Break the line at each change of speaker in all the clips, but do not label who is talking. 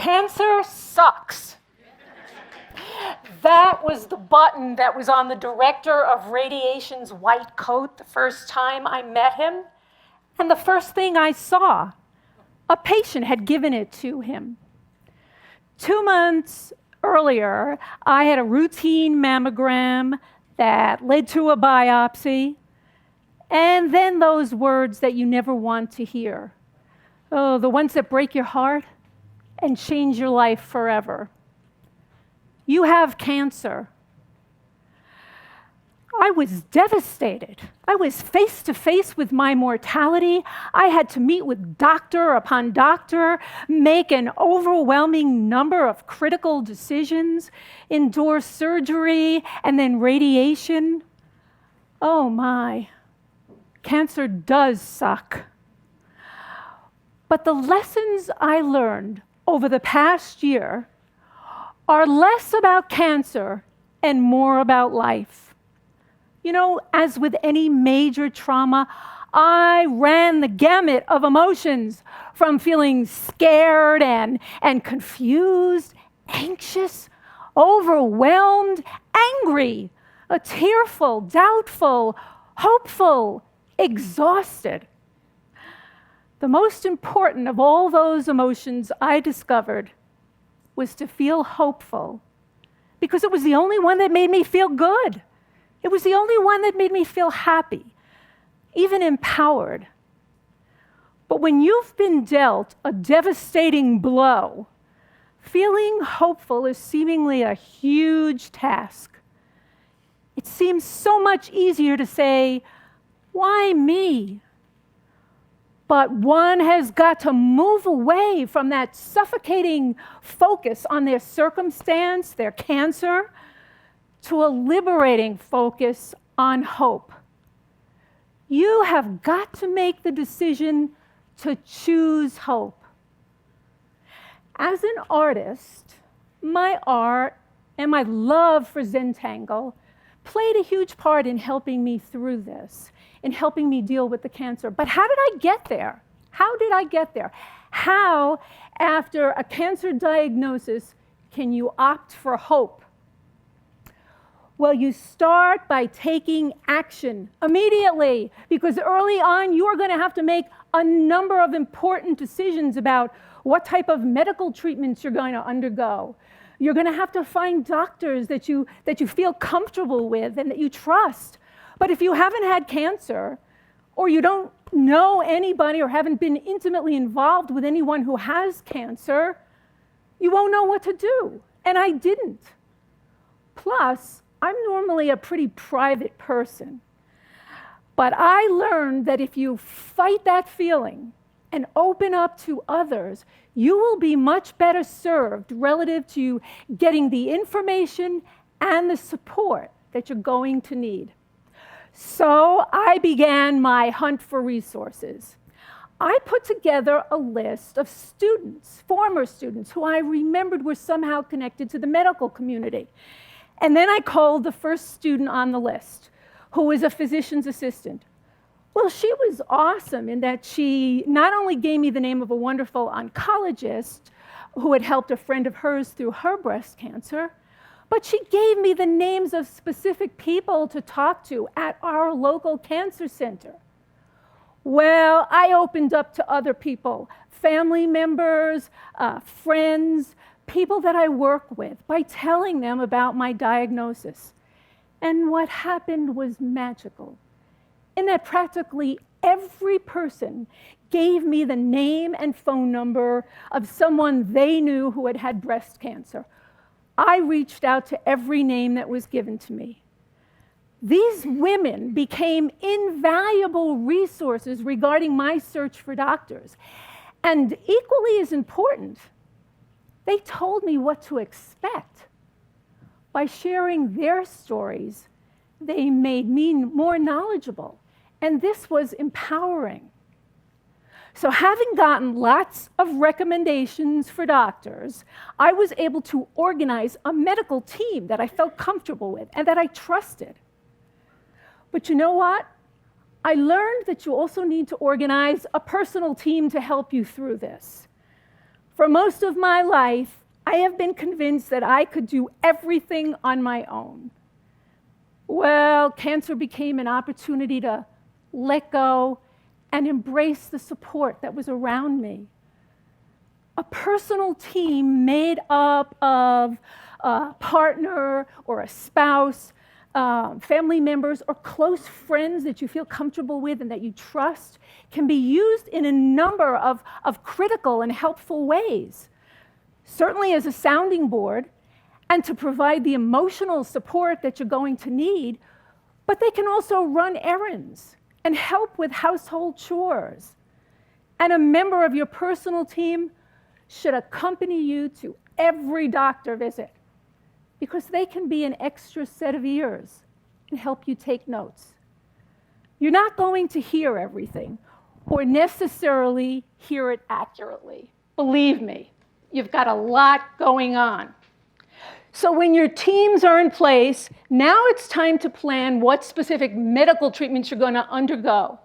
Cancer sucks. That was the button that was on the director of radiation's white coat the first time I met him. And the first thing I saw, a patient had given it to him. 2 months earlier, I had a routine mammogram that led to a biopsy, and then those words that you never want to hear. Oh, the ones that break your heart and change your life forever. You have cancer. I was devastated. I was face to face with my mortality. I had to meet with doctor upon doctor, make an overwhelming number of critical decisions, endure surgery, and then radiation. Oh my, cancer does suck. But the lessons I learned over the past year are less about cancer and more about life. You know, as with any major trauma, I ran the gamut of emotions, from feeling scared and confused, anxious, overwhelmed, angry, tearful, doubtful, hopeful, exhausted. The most important of all those emotions I discovered was to feel hopeful, because it was the only one that made me feel good. It was the only one that made me feel happy, even empowered. But when you've been dealt a devastating blow, feeling hopeful is seemingly a huge task. It seems so much easier to say, "Why me?" But one has got to move away from that suffocating focus on their circumstance, their cancer, to a liberating focus on hope. You have got to make the decision to choose hope. As an artist, my art and my love for Zentangle played a huge part in helping me through this, in helping me deal with the cancer. But how did I get there? How did I get there? How, after a cancer diagnosis, can you opt for hope? Well, you start by taking action immediately, because early on you are going to have to make a number of important decisions about what type of medical treatments you're going to undergo. You're going to have to find doctors that you feel comfortable with and that you trust. But if you haven't had cancer, or you don't know anybody or haven't been intimately involved with anyone who has cancer, you won't know what to do. And I didn't. Plus, I'm normally a pretty private person. But I learned that if you fight that feeling and open up to others, you will be much better served relative to getting the information and the support that you're going to need. So I began my hunt for resources. I put together a list of students, former students, who I remembered were somehow connected to the medical community. And then I called the first student on the list, who was a physician's assistant. Well, she was awesome in that she not only gave me the name of a wonderful oncologist who had helped a friend of hers through her breast cancer, but she gave me the names of specific people to talk to at our local cancer center. Well, I opened up to other people, family members, friends, people that I work with, by telling them about my diagnosis. And what happened was magical, in that practically every person gave me the name and phone number of someone they knew who had had breast cancer. I reached out to every name that was given to me. These women became invaluable resources regarding my search for doctors. And equally as important, they told me what to expect. By sharing their stories, they made me more knowledgeable, and this was empowering. So having gotten lots of recommendations for doctors, I was able to organize a medical team that I felt comfortable with and that I trusted. But you know what? I learned that you also need to organize a personal team to help you through this. For most of my life, I have been convinced that I could do everything on my own. Well, cancer became an opportunity to let go and embrace the support that was around me. A personal team made up of a partner or a spouse, family members, or close friends that you feel comfortable with and that you trust can be used in a number of critical and helpful ways. Certainly as a sounding board and to provide the emotional support that you're going to need, but they can also run errands and help with household chores. And a member of your personal team should accompany you to every doctor visit because they can be an extra set of ears and help you take notes. You're not going to hear everything or necessarily hear it accurately. Believe me, you've got a lot going on. So when your teams are in place, now it's time to plan what specific medical treatments you're going to undergo.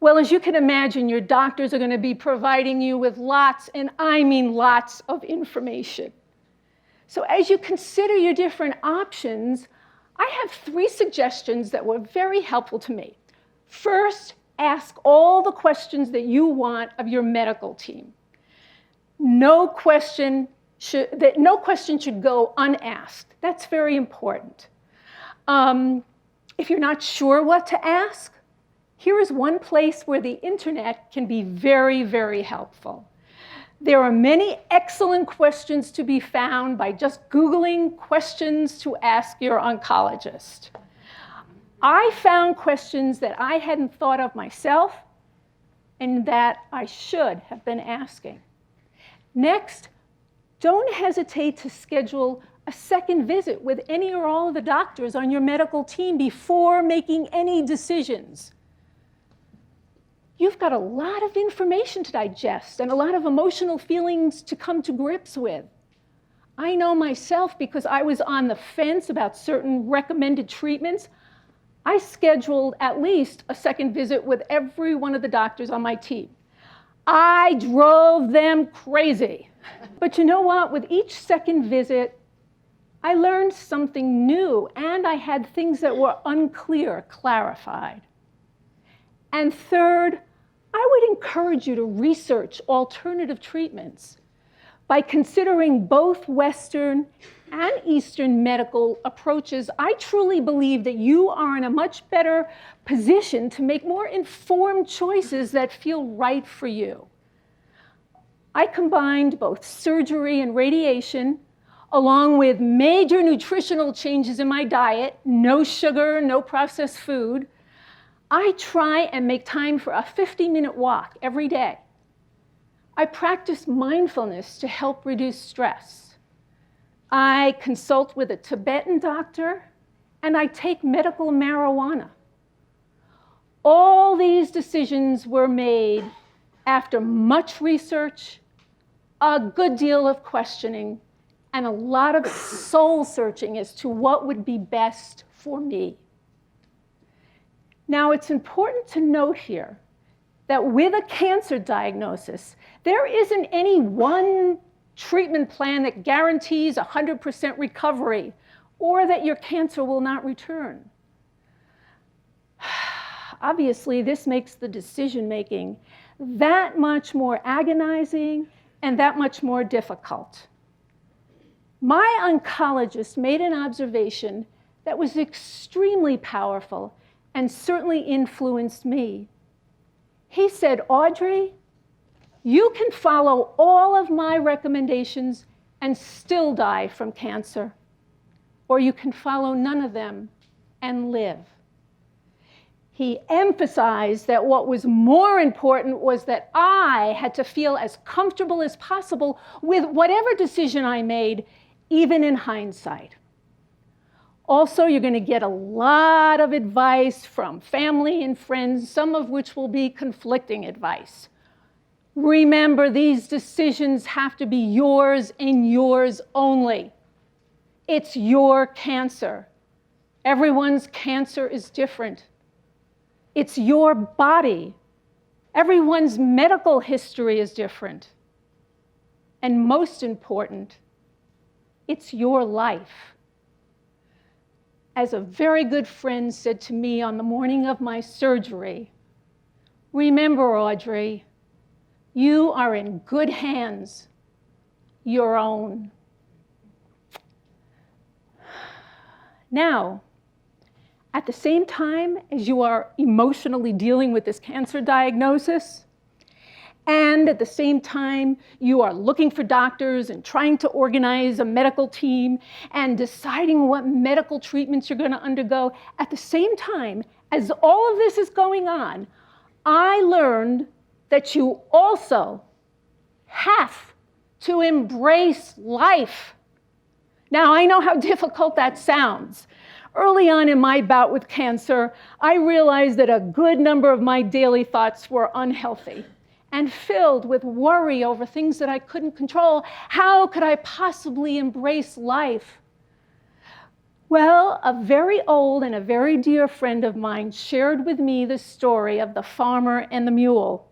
Well, as you can imagine, your doctors are going to be providing you with lots, and I mean lots, of information. So as you consider your different options, I have 3 suggestions that were very helpful to me. First, ask all the questions that you want of your medical team. No question should go unasked. That's very important. If you're not sure what to ask, here is one place where the internet can be very, very helpful. There are many excellent questions to be found by just Googling questions to ask your oncologist. I found questions that I hadn't thought of myself and that I should have been asking. Next, don't hesitate to schedule a second visit with any or all of the doctors on your medical team before making any decisions. You've got a lot of information to digest and a lot of emotional feelings to come to grips with. I know myself because I was on the fence about certain recommended treatments. I scheduled at least a second visit with every one of the doctors on my team. I drove them crazy. But you know what? With each second visit, I learned something new and I had things that were unclear clarified. And third, I would encourage you to research alternative treatments. By considering both Western and Eastern medical approaches, I truly believe that you are in a much better position to make more informed choices that feel right for you. I combined both surgery and radiation, along with major nutritional changes in my diet, no sugar, no processed food. I try and make time for a 50-minute walk every day. I practice mindfulness to help reduce stress. I consult with a Tibetan doctor, and I take medical marijuana. All these decisions were made after much research, a good deal of questioning, and a lot of soul searching as to what would be best for me. Now, it's important to note here that with a cancer diagnosis, there isn't any one treatment plan that guarantees 100% recovery or that your cancer will not return. Obviously, this makes the decision-making that much more agonizing and that much more difficult. My oncologist made an observation that was extremely powerful and certainly influenced me. He said, "Audrey, you can follow all of my recommendations and still die from cancer, or you can follow none of them and live." He emphasized that what was more important was that I had to feel as comfortable as possible with whatever decision I made, even in hindsight. Also, you're going to get a lot of advice from family and friends, some of which will be conflicting advice. Remember, these decisions have to be yours and yours only. It's your cancer. Everyone's cancer is different. It's your body. Everyone's medical history is different. and most important, it's your life. As a very good friend said to me on the morning of my surgery, remember, Audrey, you are in good hands, your own. Now, at the same time as you are emotionally dealing with this cancer diagnosis, and at the same time you are looking for doctors and trying to organize a medical team and deciding what medical treatments you're going to undergo, at the same time as all of this is going on, I learned that you also have to embrace life. Now, I know how difficult that sounds. Early on in my bout with cancer, I realized that a good number of my daily thoughts were unhealthy and filled with worry over things that I couldn't control. How could I possibly embrace life? Well, a very old and a very dear friend of mine shared with me the story of the farmer and the mule.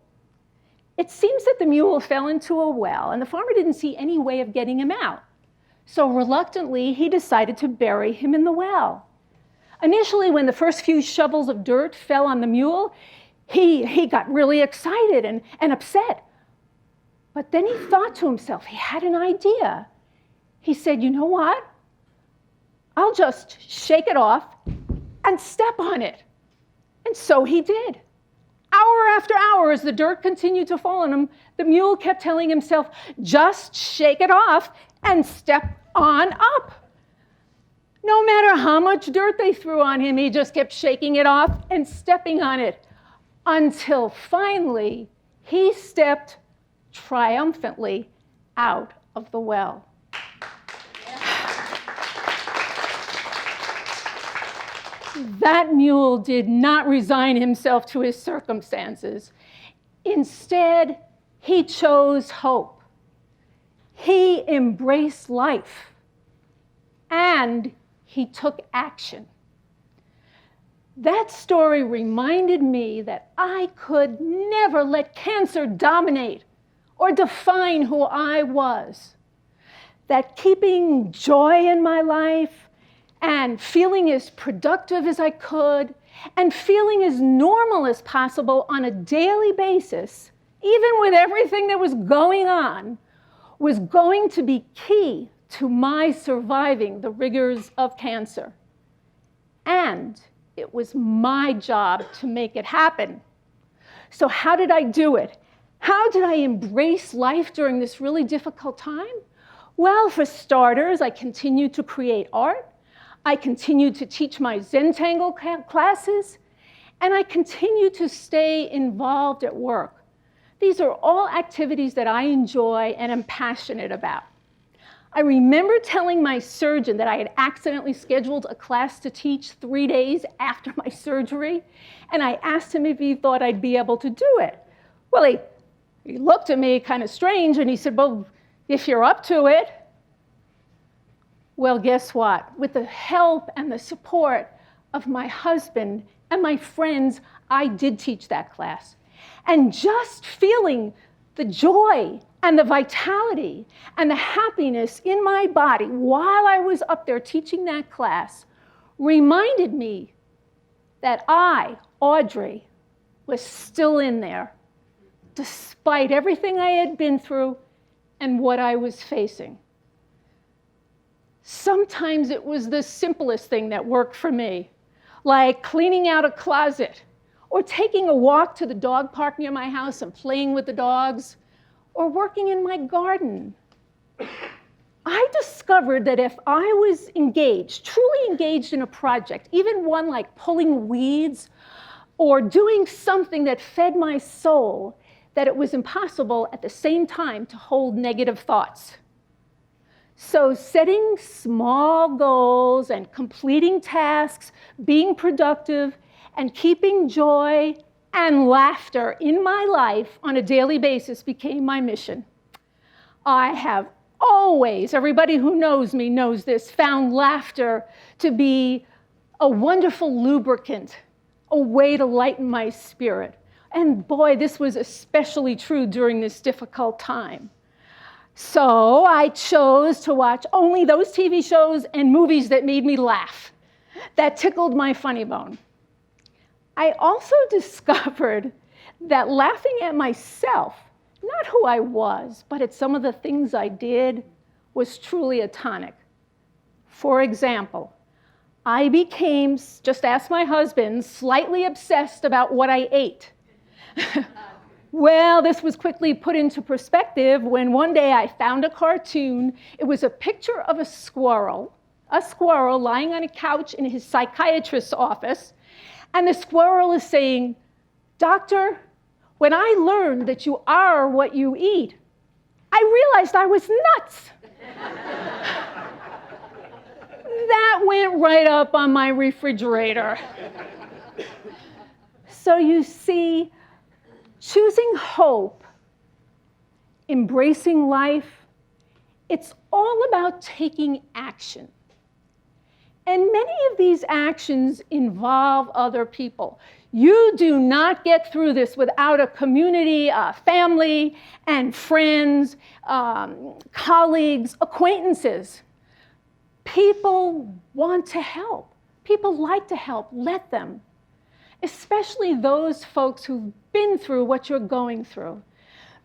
It seems that the mule fell into a well, and the farmer didn't see any way of getting him out. So reluctantly, he decided to bury him in the well. Initially, when the first few shovels of dirt fell on the mule, he got really excited and upset. But then he thought to himself, he had an idea. He said, you know what? I'll just shake it off and step on it. And so he did. Hour after hour, as the dirt continued to fall on him, the mule kept telling himself, just shake it off and step on up. No matter how much dirt they threw on him, he just kept shaking it off and stepping on it until finally he stepped triumphantly out of the well. That mule did not resign himself to his circumstances. Instead, he chose hope. He embraced life, and he took action. That story reminded me that I could never let cancer dominate or define who I was. That keeping joy in my life and feeling as productive as I could and feeling as normal as possible on a daily basis, even with everything that was going on, was going to be key to my surviving the rigors of cancer. And it was my job to make it happen. So how did I do it? How did I embrace life during this really difficult time? Well, for starters, I continued to create art. I continued to teach my Zentangle classes, and I continued to stay involved at work. These are all activities that I enjoy and am passionate about. I remember telling my surgeon that I had accidentally scheduled a class to teach 3 days after my surgery, and I asked him if he thought I'd be able to do it. Well, he looked at me kind of strange, and he said, well, if you're up to it. Well, guess what? With the help and the support of my husband and my friends, I did teach that class. And just feeling the joy and the vitality and the happiness in my body while I was up there teaching that class reminded me that I, Audrey, was still in there, despite everything I had been through and what I was facing. Sometimes it was the simplest thing that worked for me, like cleaning out a closet, or taking a walk to the dog park near my house and playing with the dogs, or working in my garden. I discovered that if I was engaged, truly engaged in a project, even one like pulling weeds or doing something that fed my soul, that it was impossible at the same time to hold negative thoughts. So setting small goals and completing tasks, being productive, and keeping joy and laughter in my life on a daily basis became my mission. I have always, everybody who knows me knows this, found laughter to be a wonderful lubricant, a way to lighten my spirit. And boy, this was especially true during this difficult time. So I chose to watch only those TV shows and movies that made me laugh, that tickled my funny bone. I also discovered that laughing at myself, not who I was, but at some of the things I did, was truly a tonic. For example, I became, just ask my husband, slightly obsessed about what I ate. Well, this was quickly put into perspective when one day I found a cartoon. It was a picture of a squirrel lying on a couch in his psychiatrist's office, and the squirrel is saying, "Doctor, when I learned that you are what you eat, I realized I was nuts." That went right up on my refrigerator. So you see, choosing hope, embracing life, it's all about taking action. And many of these actions involve other people. You do not get through this without a community, a family, and friends, colleagues, acquaintances. People want to help. People like to help. Let them. Especially those folks who've been through what you're going through,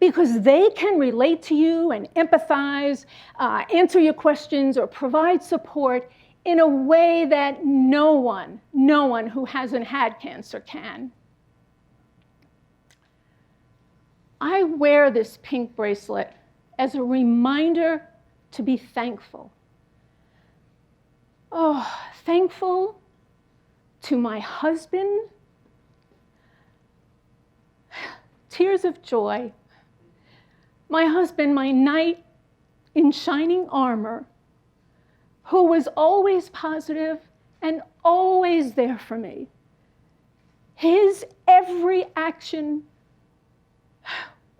because they can relate to you and empathize, answer your questions, or provide support in a way that no one who hasn't had cancer can. I wear this pink bracelet as a reminder to be thankful. Oh, thankful to my husband. Tears of joy. My husband, my knight in shining armor, who was always positive and always there for me. His every action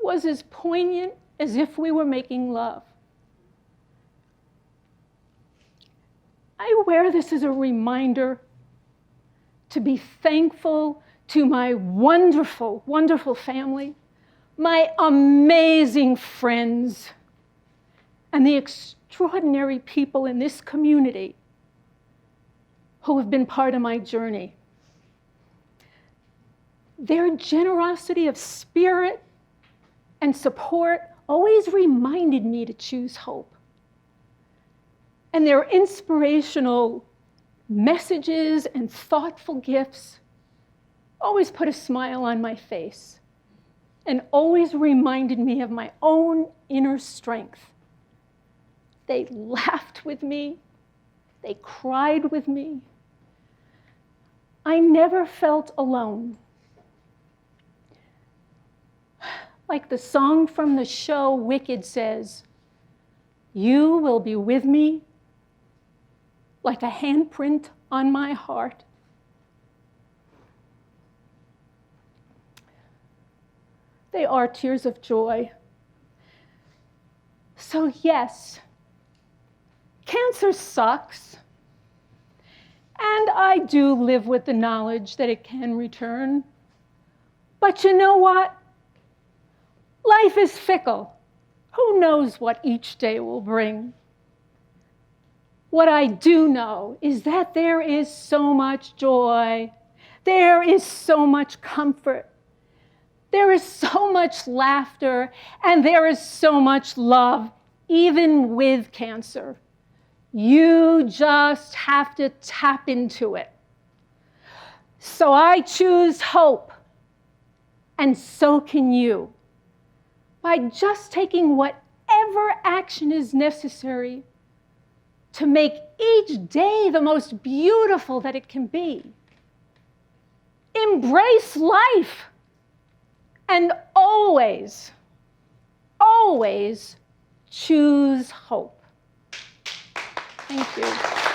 was as poignant as if we were making love. I wear this as a reminder to be thankful to my wonderful, wonderful family, my amazing friends, and the extraordinary people in this community who have been part of my journey. Their generosity of spirit and support always reminded me to choose hope. And their inspirational messages and thoughtful gifts always put a smile on my face and always reminded me of my own inner strength. They laughed with me. They cried with me. I never felt alone. Like the song from the show Wicked says, "You will be with me like a handprint on my heart." They are tears of joy. So yes, cancer sucks. And I do live with the knowledge that it can return. But you know what? Life is fickle. Who knows what each day will bring? What I do know is that there is so much joy. There is so much comfort. There is so much laughter, and there is so much love, even with cancer. You just have to tap into it. So I choose hope, and so can you, by just taking whatever action is necessary to make each day the most beautiful that it can be. Embrace life. And always, always choose hope. Thank you.